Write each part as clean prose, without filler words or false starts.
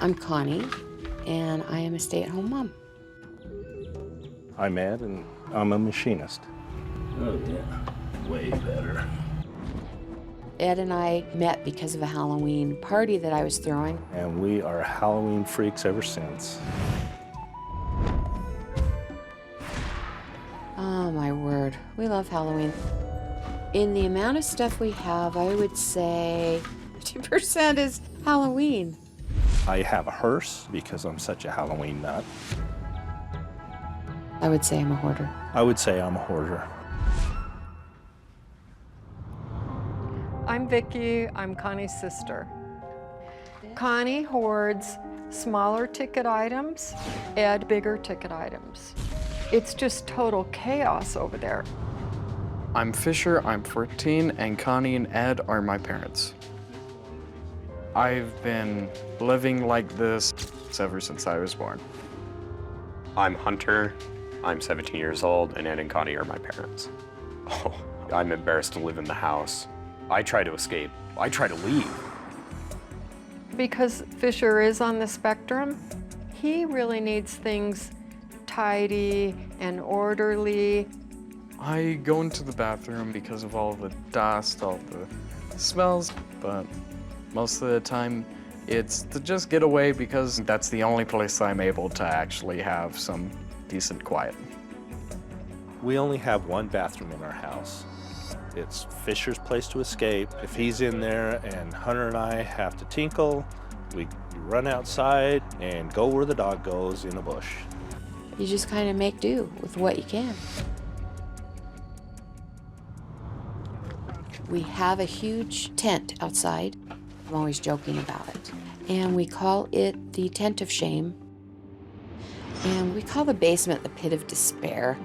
I'm Connie, and I am a stay-at-home mom. I'm Ed, and I'm a machinist. Oh yeah, way better. Ed and I met because of a Halloween party that I was throwing. And we are Halloween freaks ever since. Oh my word, we love Halloween. In the amount of stuff we have, I would say 50% is Halloween. I have a hearse because I'm such a Halloween nut. I would say I'm a hoarder. I would say I'm a hoarder. I'm Vicki, I'm Connie's sister. Connie hoards smaller ticket items, Ed bigger ticket items. It's just total chaos over there. I'm Fisher, I'm 14, and Connie and Ed are my parents. I've been living like this ever since I was born. I'm Hunter, I'm 17 years old, and Ed and Connie are my parents. Oh, I'm embarrassed to live in the house. I try to escape. I try to leave. Because Fisher is on the spectrum, he really needs things tidy and orderly. I go into the bathroom because of all the dust, all the smells, but most of the time it's to just get away because that's the only place I'm able to actually have some decent quiet. We only have one bathroom in our house. It's Fisher's place to escape. If he's in there and Hunter and I have to tinkle, we run outside and go where the dog goes in a bush. You just kind of make do with what you can. We have a huge tent outside. I'm always joking about it. And we call it the tent of shame. And we call the basement the pit of despair.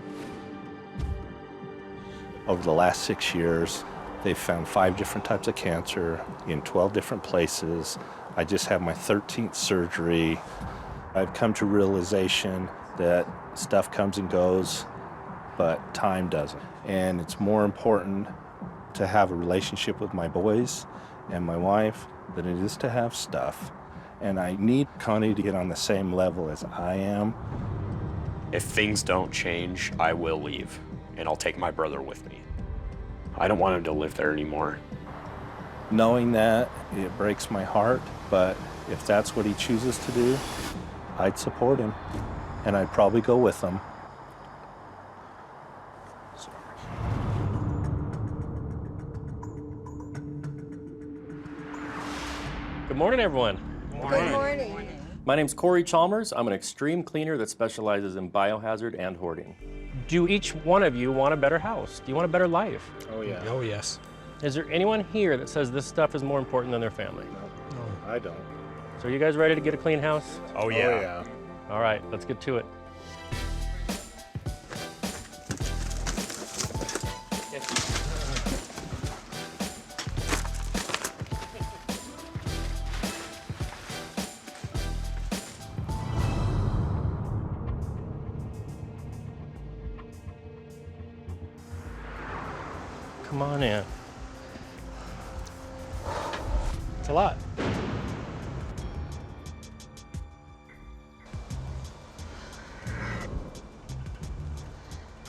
Over the last 6 years, they've found 5 different types of cancer in 12 different places. I just had my 13th surgery. I've come to realization that stuff comes and goes, but time doesn't. And it's more important to have a relationship with my boys and my wife than it is to have stuff. And I need Connie to get on the same level as I am. If things don't change, I will leave, and I'll take my brother with me. I don't want him to live there anymore. Knowing that, it breaks my heart, but if that's what he chooses to do, I'd support him, and I'd probably go with him. Good morning, everyone. Good morning. My name's Corey Chalmers. I'm an extreme cleaner that specializes in biohazard and hoarding. Do each one of you want a better house? Do you want a better life? Oh, yeah. Oh, yes. Is there anyone here that says this stuff is more important than their family? I don't. So are you guys ready to get a clean house? Oh, yeah. All right, let's get to it. Come on in. It's a lot.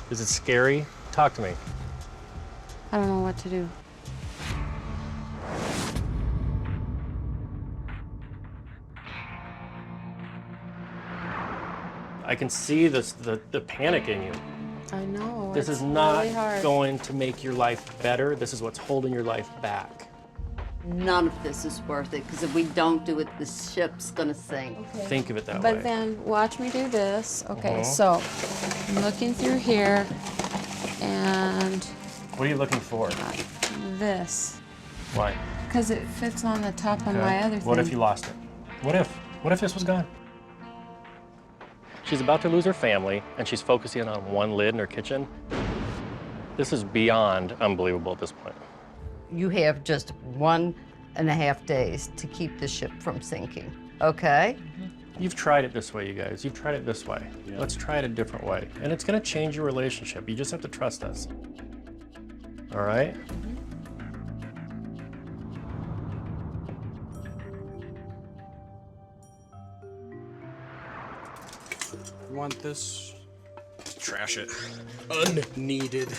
Is it scary? Talk to me. I don't know what to do. I can see this, the panic in you. I know. This it's is not really hard. going to make your life better. This is what's holding your life back. None of this is worth it, because if we don't do it, the ship's gonna sink. Okay. Think of it that way. But then watch me do this. Okay, Uh-huh. so I'm looking through here and What are you looking for? this, Why? because it fits on the top of Okay. my other thing. What if you lost it? What if? What if this was gone? She's about to lose her family, and she's focusing on one lid in her kitchen. This is beyond unbelievable at this point. You have just 1.5 days to keep the ship from sinking, okay? You've tried it this way, you guys. You've tried it this way. Yeah. Let's try it a different way. And it's gonna change your relationship. You just have to trust us. All right? Want this? Trash it. Unneeded.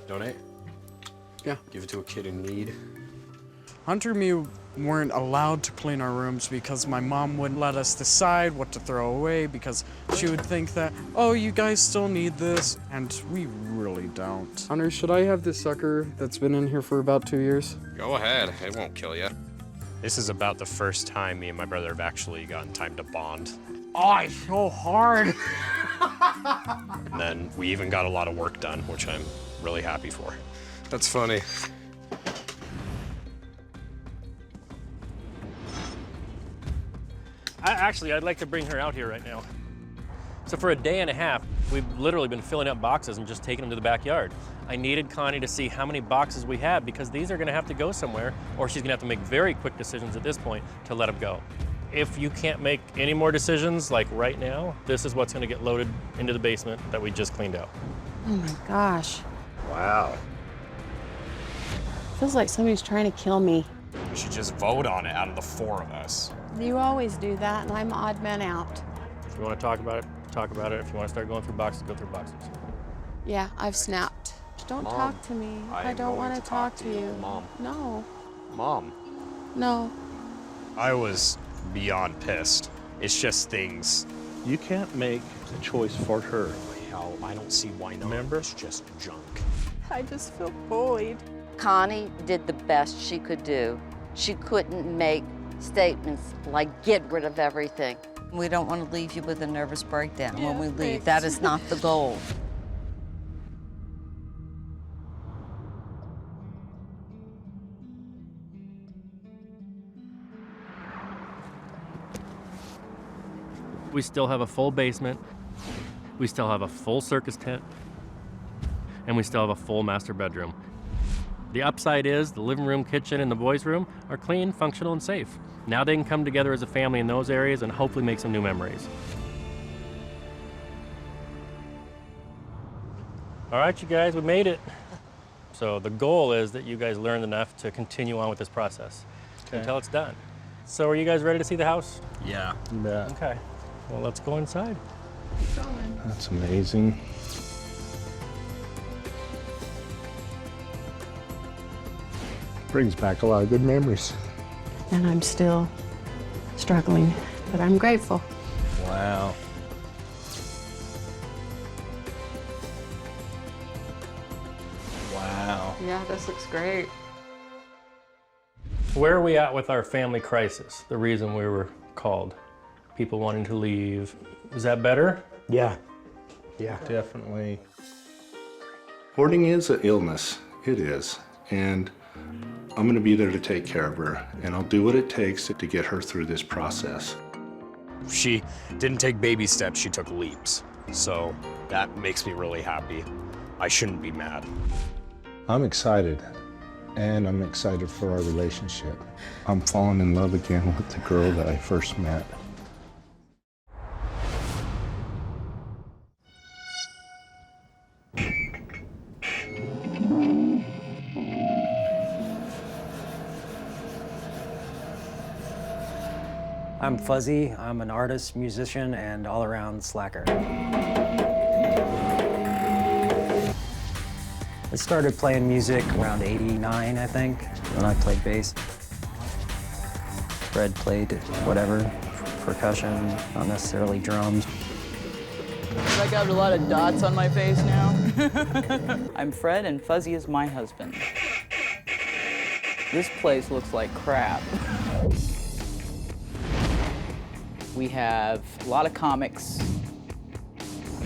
Donate? Yeah. Give it to a kid in need. Hunter and me weren't allowed to clean our rooms because my mom wouldn't let us decide what to throw away because she would think that, oh, you guys still need this, and we really don't. Hunter, should I have this sucker that's been in here for about 2 years? Go ahead. It won't kill you. This is about the first time me and my brother have actually gotten time to bond. Oh, it's so hard. And then we even got a lot of work done, which I'm really happy for. That's funny. I'd like to bring her out here right now. So for a day and a half, we've literally been filling up boxes and just taking them to the backyard. I needed Connie to see how many boxes we had because these are gonna have to go somewhere or she's gonna have to make very quick decisions at this point to let them go. If you can't make any more decisions like right now, this is what's gonna get loaded into the basement that we just cleaned out. Oh my gosh. Wow. Feels like somebody's trying to kill me. We should just vote on it out of the 4 of us. You always do that, and I'm odd man out. If you wanna talk about it, talk about it. If you wanna start going through boxes, go through boxes. Yeah, I've snapped. Don't Mom, talk to me. I I am don't going want to talk to you. Mom. No. Mom. No. I was beyond pissed. It's just things. You can't make a choice for her. Hell, I don't see why not. Remember? It's just junk. I just feel bullied. Connie did the best she could do. She couldn't make statements like, get rid of everything. We don't want to leave you with a nervous breakdown when we leave. That is not the goal. We still have a full basement, we still have a full circus tent, and we still have a full master bedroom. The upside is the living room, kitchen, and the boys' room are clean, functional, and safe. Now they can come together as a family in those areas and hopefully make some new memories. All right, you guys, we made it. So the goal is that you guys learned enough to continue on with this process until it's done. So are you guys ready to see the house? Yeah. Yeah. Okay, well, let's go inside. That's amazing. Brings back a lot of good memories. And I'm still struggling, but I'm grateful. Wow. Wow. Yeah, this looks great. Where are we at with our family crisis? The reason we were called. People wanting to leave. Is that better? Yeah. Yeah. Definitely. Hoarding is an illness. It is. And I'm going to be there to take care of her. And I'll do what it takes to get her through this process. She didn't take baby steps, she took leaps. So that makes me really happy. I shouldn't be mad. I'm excited. And I'm excited for our relationship. I'm falling in love again with the girl that I first met. I'm Fuzzy. I'm an artist, musician, and all-around slacker. I started playing music around '89, I think, when I played bass. Fred played whatever, percussion, not necessarily drums. I got a lot of dots on my face now. I'm Fred, and Fuzzy is my husband. This place looks like crap. We have a lot of comics,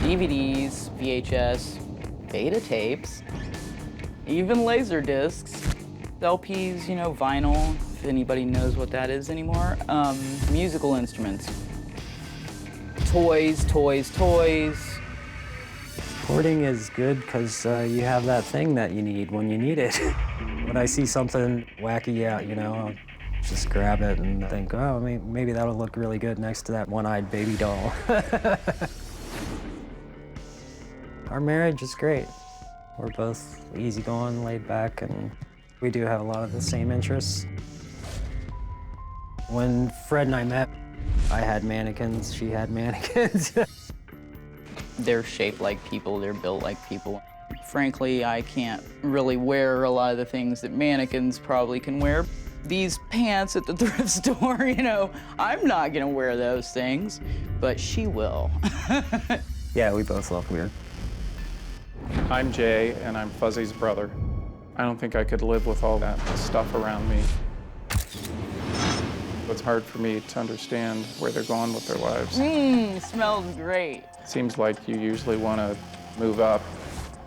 DVDs, VHS, beta tapes, even laser discs, LPs, you know, vinyl, if anybody knows what that is anymore, musical instruments, toys. Hoarding is good because you have that thing that you need when you need it. When I see something wacky out, you know, I'll just grab it and think, oh, maybe that'll look really good next to that one-eyed baby doll. Our marriage is great. We're both easygoing, laid back, and we do have a lot of the same interests. When Fred and I met, I had mannequins, she had mannequins. They're shaped like people, they're built like people. Frankly, I can't really wear a lot of the things that mannequins probably can wear. These pants at the thrift store, you know, I'm not gonna wear those things, but she will. Yeah, we both look weird. I'm Jay, and I'm Fuzzy's brother. I don't think I could live with all that stuff around me. It's hard for me to understand where they're going with their lives. Smells great. Seems like you usually want to move up,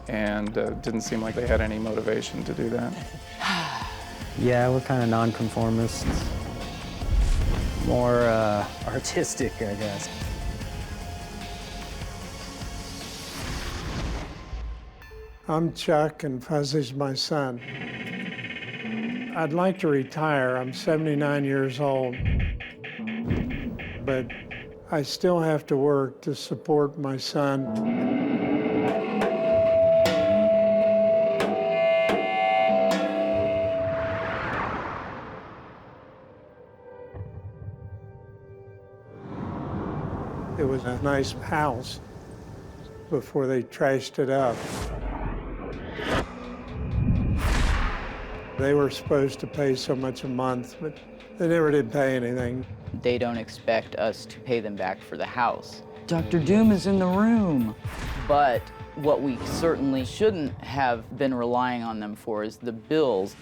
and didn't seem like they had any motivation to do that. Yeah, we're kind of nonconformists. More artistic, I guess. I'm Chuck, and Fuzzy's my son. I'd like to retire. I'm 79 years old. But I still have to work to support my son. It was a nice house before they trashed it up. They were supposed to pay so much a month, but they never did pay anything. They don't expect us to pay them back for the house. Dr. Doom is in the room. But what we certainly shouldn't have been relying on them for is the bills.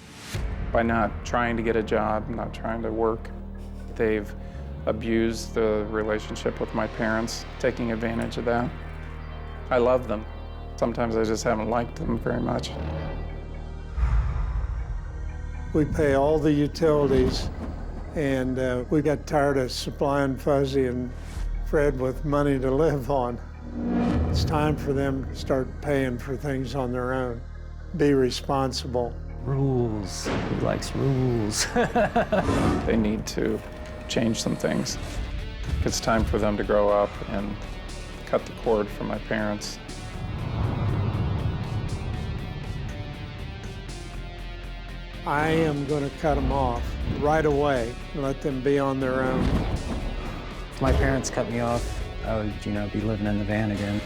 By not trying to get a job, not trying to work, they've abused the relationship with my parents, taking advantage of that. I love them. Sometimes I just haven't liked them very much. We pay all the utilities, and we got tired of supplying Fuzzy and Fred with money to live on. It's time for them to start paying for things on their own. Be responsible. Rules. He likes rules. They need to change some things. It's time for them to grow up and cut the cord from my parents. I am going to cut them off right away and let them be on their own. If my parents cut me off, I would, be living in the van again.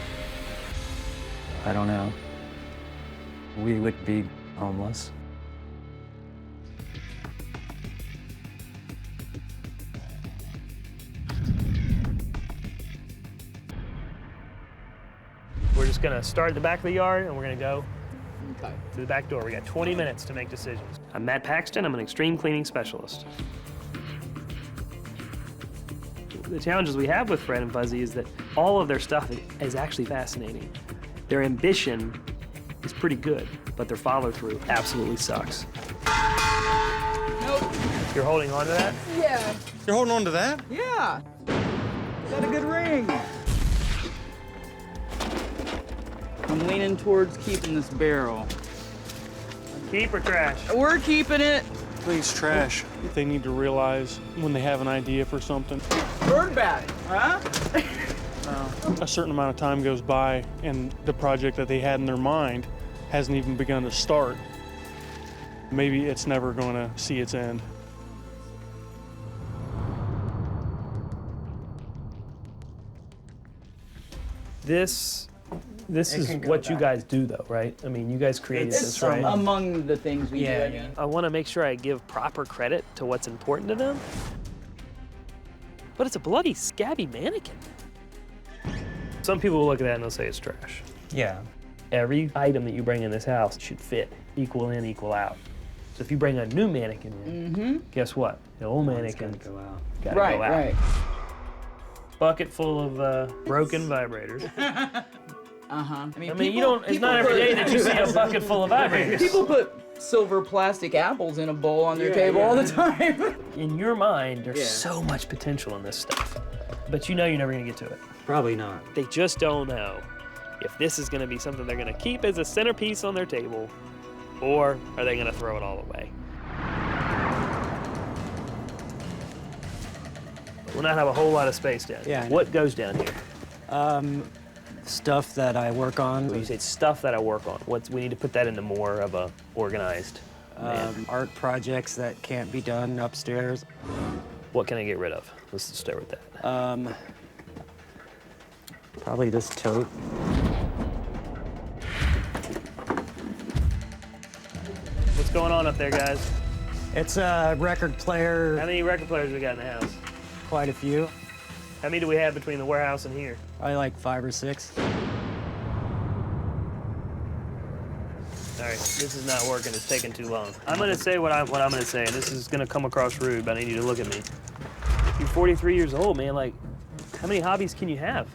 I don't know. We would be homeless. We're just gonna start at the back of the yard and we're gonna go Okay. to the back door. We got 20 minutes to make decisions. I'm Matt Paxton, I'm an extreme cleaning specialist. The challenges we have with Fred and Fuzzy is that all of their stuff is actually fascinating. Their ambition is pretty good, but their follow-through absolutely sucks. Nope. You're holding on to that? Yeah. You're holding on to that? Yeah. Got a good ring. I'm leaning towards keeping this barrel. Keep or trash? We're keeping it. Please, trash. They need to realize when they have an idea for something. Bird batting, huh? A certain amount of time goes by and the project that they had in their mind hasn't even begun to start. Maybe it's never going to see its end. This is what you guys do, though, right? I mean, you guys created this, right? Among the things we do. I mean. I want to make sure I give proper credit to what's important to them. But it's a bloody, scabby mannequin. Some people will look at that and they'll say it's trash. Yeah. Every item that you bring in this house should fit, equal in, equal out. So if you bring a new mannequin in, guess what? The old mannequin Gotta go out. gotta go out. Right. Bucket full of broken vibrators. I mean, you don't. It's not every day that you see a bucket full of vibrators. People put silver plastic apples in a bowl on their table all the time. In your mind, there's so much potential in this stuff, but you know you're never gonna get to it. Probably not. They just don't know if this is gonna be something they're gonna keep as a centerpiece on their table, or are they gonna throw it all away? We'll not have a whole lot of space down here. Yeah, I know. What goes down here? Stuff that I work on. When you say stuff that I work on, we need to put that into more of a organized. Art projects that can't be done upstairs. What can I get rid of? Let's just start with that. Probably this tote. What's going on up there, guys? It's a record player. How many record players we got in the house? Quite a few. How many do we have between the warehouse and here? Probably like 5 or 6. All right, this is not working. It's taking too long. I'm gonna say what I'm gonna say, and this is gonna come across rude, but I need you to look at me. You're 43 years old, man. Like, how many hobbies can you have?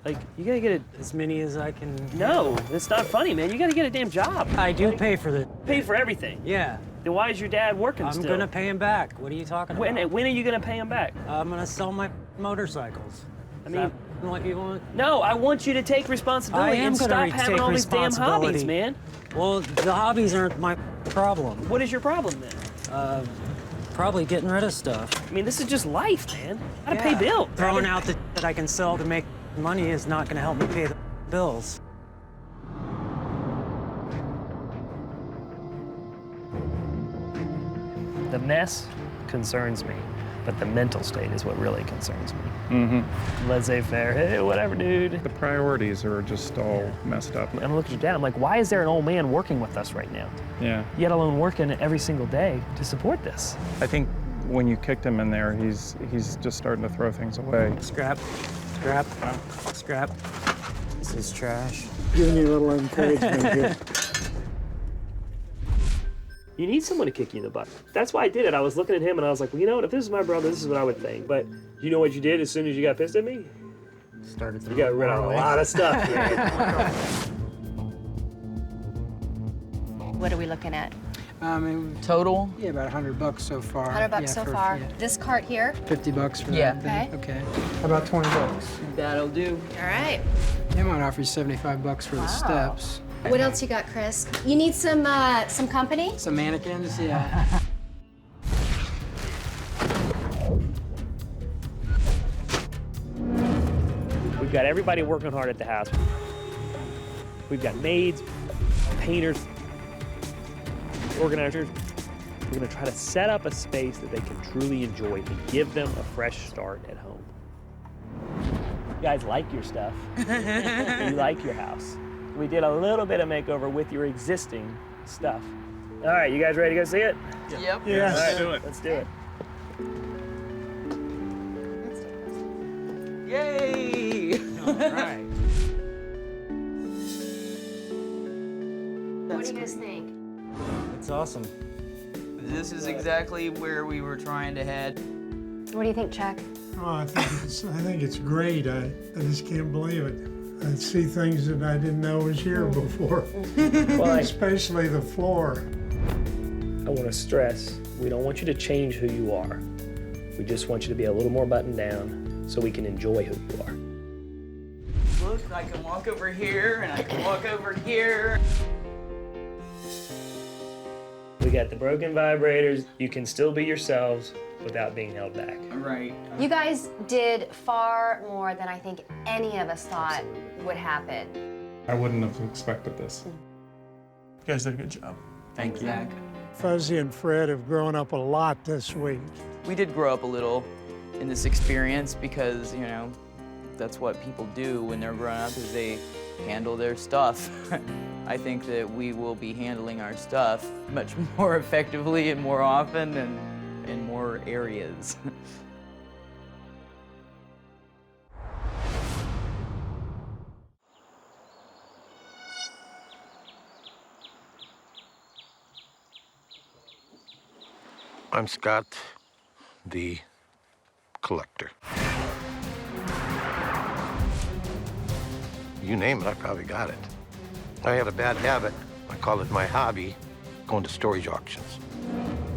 Like, you gotta get as many as I can. No, it's not funny, man. You gotta get a damn job. I do pay for the. Pay for everything. Yeah. Then why is your dad working I'm still? gonna pay him back. What are you talking about? When are you gonna pay him back? I'm gonna sell my motorcycles. I mean, what you want? No, I want you to take responsibility and stop having all these damn hobbies, man. Well, the hobbies aren't my problem. What is your problem then? Probably getting rid of stuff. I mean, this is just life, man. Gotta pay bills. Throwing out the that I can sell to make money is not gonna help me pay the bills. The mess concerns me, but the mental state is what really concerns me. Mm-hmm. Laissez-faire, hey, whatever, dude. The priorities are just all messed up. I'm looking at your dad, I'm like, why is there an old man working with us right now? Yeah. Yet alone working every single day to support this. I think when you kicked him in there, he's just starting to throw things away. Scrap, scrap, scrap. This is trash. Giving you a little encouragement here. You need someone to kick you in the butt. That's why I did it. I was looking at him and I was like, well, you know what? If this is my brother, this is what I would think. But you know what you did as soon as you got pissed at me? Started. You got rid of a lot of stuff. What are we looking at? Total? Yeah, about $100 so far. $100 so far. Yeah. This cart here? $50 for Yeah. that. Okay. Okay. How about $20? That'll do. All right. They might offer you $75 for the steps. What else you got, Chris? You need some company? Some mannequins, yeah. We've got everybody working hard at the house. We've got maids, painters, organizers. We're gonna try to set up a space that they can truly enjoy to give them a fresh start at home. You guys like your stuff. You like your house. We did a little bit of makeover with your existing stuff. All right, you guys ready to go see it? Yep. Yeah. Let's do it. Let's do it. Yay! All right. What do you guys think? It's awesome. This is exactly where we were trying to head. What do you think, Chuck? Oh, I think it's great. I just can't believe it. I see things that I didn't know was here before, especially the floor. I want to stress, we don't want you to change who you are. We just want you to be a little more buttoned down so we can enjoy who you are. Look, I can walk over here and I can walk over here. We got the broken vibrators. You can still be yourselves without being held back. Right. You guys did far more than I think any of us thought would happen. I wouldn't have expected this. You guys did a good job. Thank you. Fuzzy and Fred have grown up a lot this week. We did grow up a little in this experience because, you know, that's what people do when they're growing up is they handle their stuff. I think that we will be handling our stuff much more effectively and more often and in more areas. I'm Scott, the collector. You name it, I probably got it. I had a bad habit, I call it my hobby, going to storage auctions.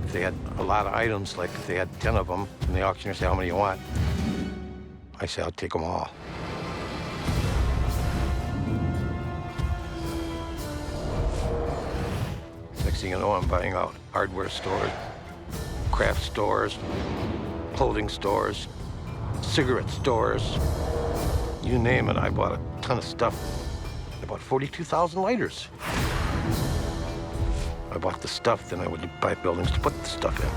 If they had a lot of items, like if they had 10 of them, and the auctioneer said, how many you want? I say, I'll take them all. Next thing you know, I'm buying out hardware stores, craft stores, clothing stores, cigarette stores, you name it. I bought a ton of stuff. I bought 42,000 lighters. I bought the stuff, then I would buy buildings to put the stuff in.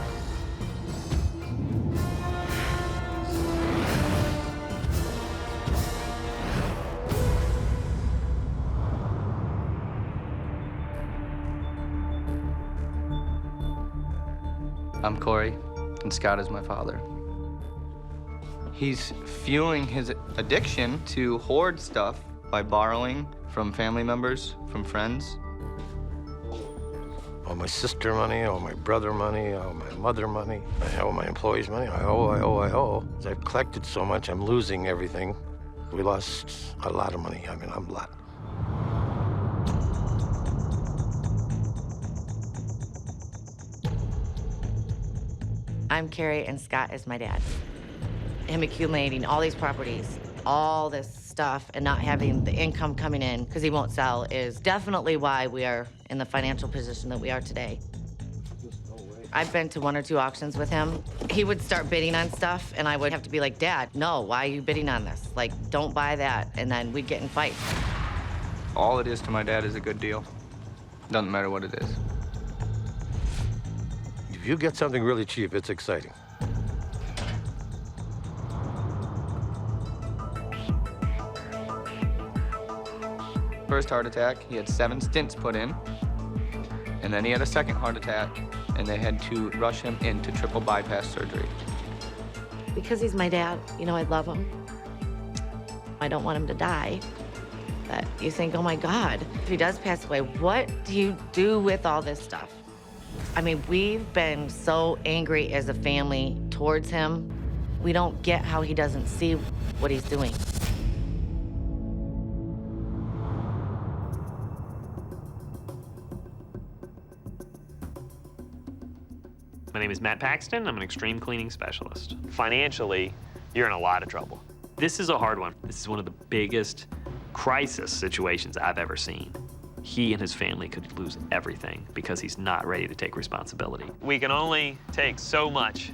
I'm Corey, and Scott is my father. He's fueling his addiction to hoard stuff by borrowing from family members, from friends. All my sister money, all my brother money, all my mother money, I owe my employees money. I owe. As I've collected so much, I'm losing everything. We lost a lot of money. I mean, a lot. I'm Carrie, and Scott is my dad. Him accumulating all these properties, all this stuff, and not having the income coming in because he won't sell is definitely why we are in the financial position that we are today. I've been to 1 or 2 auctions with him. He would start bidding on stuff, and I would have to be like, Dad, no, why are you bidding on this? Like, don't buy that. And then we'd get in fights. All it is to my dad is a good deal. Doesn't matter what it is. If you get something really cheap, it's exciting. First heart attack, he had 7 stents put in. And then he had a second heart attack, and they had to rush him into triple bypass surgery. Because he's my dad, you know, I love him. I don't want him to die. But you think, oh my God, if he does pass away, what do you do with all this stuff? I mean, we've been so angry as a family towards him. We don't get how he doesn't see what he's doing. My name is Matt Paxton. I'm an extreme cleaning specialist. Financially, you're in a lot of trouble. This is a hard one. This is one of the biggest crisis situations I've ever seen. He and his family could lose everything because he's not ready to take responsibility. We can only take so much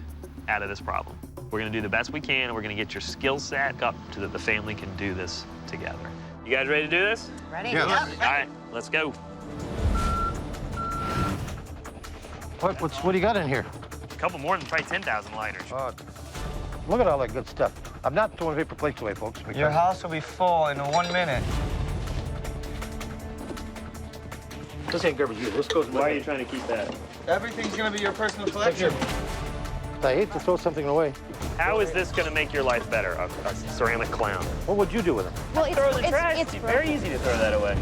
out of this problem. We're gonna do the best we can, and we're gonna get your skill set up so that the family can do this together. You guys ready to do this? Ready? Yeah. Yep. All right, let's go. What do you got in here? A couple more than probably 10,000 lighters. Look at all that good stuff. I'm not throwing paper plates away, folks. because- Your house will be full in 1 minute. This ain't garbage either. This goes in my Why are you hand. trying to keep that? Everything's gonna be your personal collection. I hate to throw something away. How is this gonna make your life better, a ceramic clown? What would you do with it? Well, Throw it in the trash. It's very easy to throw that away.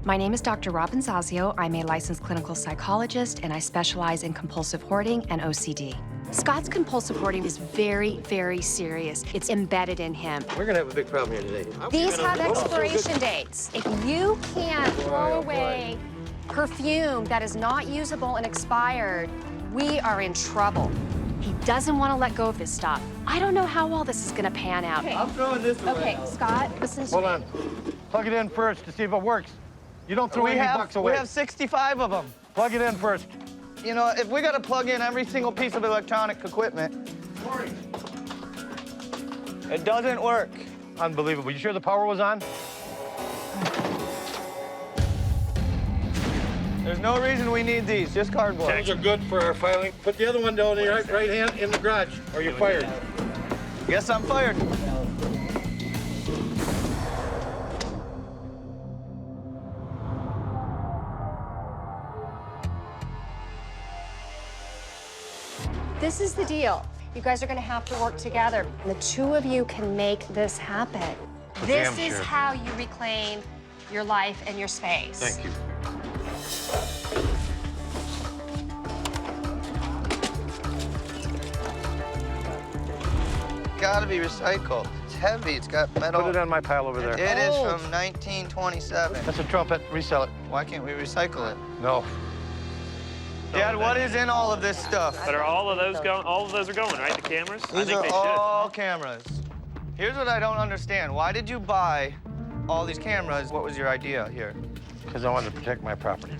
My name is Dr. Robin Zazio. I'm a licensed clinical psychologist, and I specialize in compulsive hoarding and OCD. Scott's compulsive hoarding is very, very serious. It's embedded in him. We're gonna have a big problem here today. These have expiration dates. If you can't throw away perfume that is not usable and expired, we are in trouble. He doesn't want to let go of this stuff. I don't know how all this is going to pan out. Okay. I'm throwing this away. Okay, Scott, listen to Hold me. on. Plug it in first to see if it works. You don't throw any bucks away. We have 65 of them. Plug it in first. You know, if we gotta plug in every single piece of electronic equipment, it doesn't work. Unbelievable. You sure the power was on? There's no reason we need these, just cardboard. Those are good for our filing. Put the other one down in your right hand in the garage, or you're fired. Guess I'm fired. This is the deal. You guys are going to have to work together. The two of you can make this happen. This damn is sure. how you reclaim your life and your space. Thank you. Gotta be recycled. It's heavy, it's got metal. Put it on my pile over there. It is from 1927. That's a trumpet. Resell it. Why can't we recycle it? No. Dad, what is in all of this stuff? But are all of those going? All of those are going, right? The cameras? I These think are they all cameras. Here's what I don't understand. Why did you buy all these cameras? What was your idea here? Because I wanted to protect my property.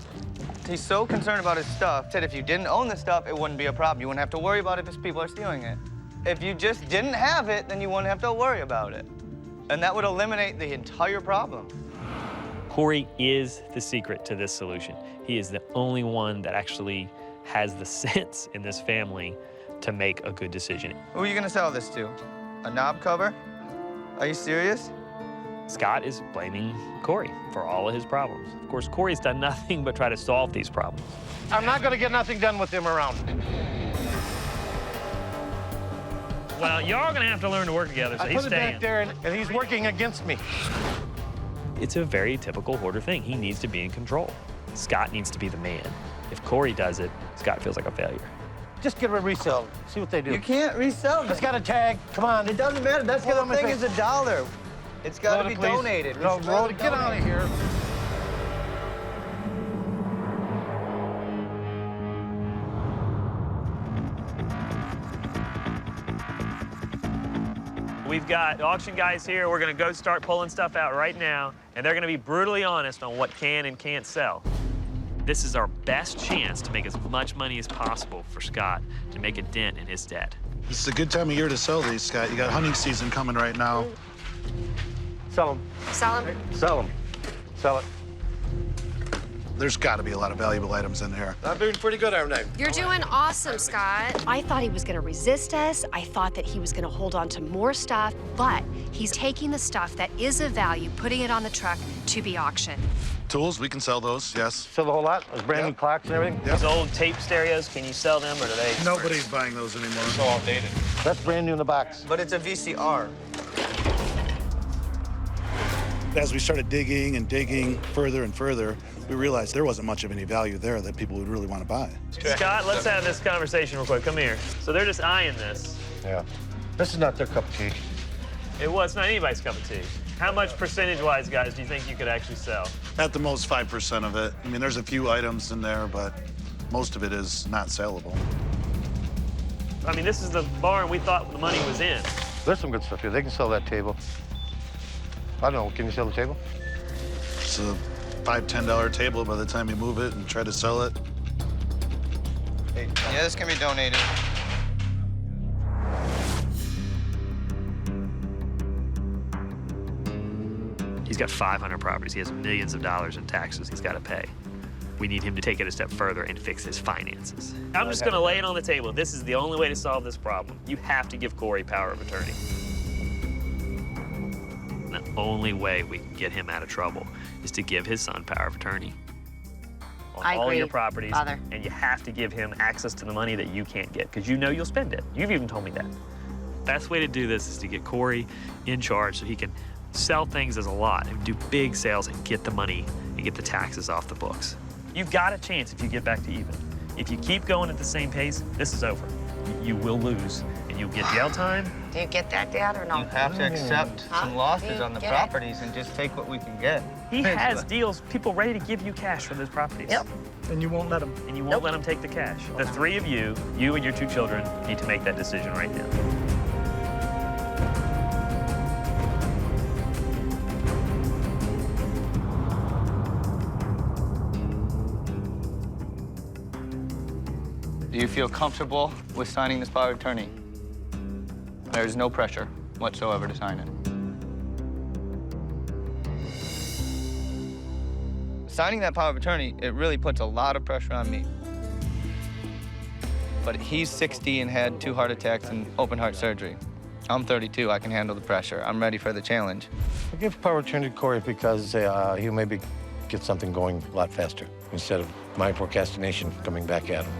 He's so concerned about his stuff. Said if you didn't own the stuff, it wouldn't be a problem. You wouldn't have to worry about it if people are stealing it. If you just didn't have it, then you wouldn't have to worry about it. And that would eliminate the entire problem. Corey is the secret to this solution. He is the only one that actually has the sense in this family to make a good decision. Who are you gonna sell this to? A knob cover? Are you serious? Scott is blaming Corey for all of his problems. Of course, Corey's done nothing but try to solve these problems. I'm not going to get nothing done with him around. Well, you're all going to have to learn to work together, so I he's put it staying. back there, and he's working against me. It's a very typical hoarder thing. He needs to be in control. Scott needs to be the man. If Corey does it, Scott feels like a failure. Just get him a resale. See what they do. You can't resell them. It's got a tag. Come on. It doesn't matter. That's the whole thing is $1. It's got to Load be it, please. donated. No, It's roll gotta it. Get out of here. We've got auction guys here. We're going to go start pulling stuff out right now, and they're going to be brutally honest on what can and can't sell. This is our best chance to make as much money as possible for Scott to make a dent in his debt. This is a good time of year to sell these, Scott. You got hunting season coming right now. Sell them. Sell them. Sell them. Sell it. There's got to be a lot of valuable items in here. I'm doing pretty good, aren't I? You're doing awesome, Scott. I thought he was gonna resist us. I thought that he was gonna hold on to more stuff, but he's taking the stuff that is of value, putting it on the truck to be auctioned. Tools, we can sell those, yes. Sell the whole lot? Those brand new clocks and everything? Those old tape stereos, can you sell them, or do they? Nobody's buying those anymore. So outdated. That's brand new in the box. But it's a VCR. As we started digging and digging further and further, we realized there wasn't much of any value there that people would really want to buy. Scott, let's have this conversation real quick. Come here. So they're just eyeing this. Yeah. This is not their cup of tea. It's not anybody's cup of tea. How much percentage-wise, guys, do you think you could actually sell? At the most, 5% of it. I mean, there's a few items in there, but most of it is not sellable. I mean, this is the barn we thought the money was in. There's some good stuff here. They can sell that table. I don't know. Can you sell the table? It's a $5, $10 table by the time you move it and try to sell it. Yeah, this can be donated. He's got 500 properties. He has millions of dollars in taxes he's got to pay. We need him to take it a step further and fix his finances. I'm just going to lay it on the table. This is the only way to solve this problem. You have to give Corey power of attorney. The only way we can get him out of trouble is to give his son power of attorney on I all agree, your properties. Father. And you have to give him access to the money that you can't get, because you know you'll spend it. You've even told me that. Best way to do this is to get Corey in charge so he can sell things as a lot and do big sales and get the money and get the taxes off the books. You've got a chance if you get back to even. If you keep going at the same pace, this is over. You will lose, and you'll get jail time. Do you get that, Dad, or no? You have to accept some losses on the Get it? properties and just take what we can get. He has deals, people ready to give you cash for those properties. Yep. And you won't let him. And you won't let them take the cash. The three of you and your two children, need to make that decision right now. Do you feel comfortable with signing this power of attorney? There's no pressure whatsoever to sign it. Signing that power of attorney, it really puts a lot of pressure on me. But he's 60 and had 2 heart attacks and open heart surgery. I'm 32, I can handle the pressure. I'm ready for the challenge. I give power of attorney to Corey because he'll maybe get something going a lot faster instead of my procrastination coming back at him.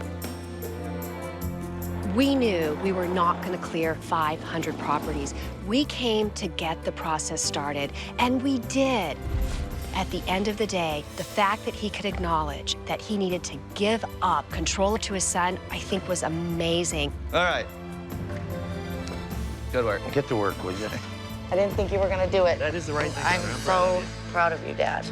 We knew we were not going to clear 500 properties. We came to get the process started, and we did. At the end of the day, the fact that he could acknowledge that he needed to give up control to his son, I think was amazing. All right. Good work. Get to work, will you? I didn't think you were going to do it. That is the right thing. I'm so proud of you, Dad.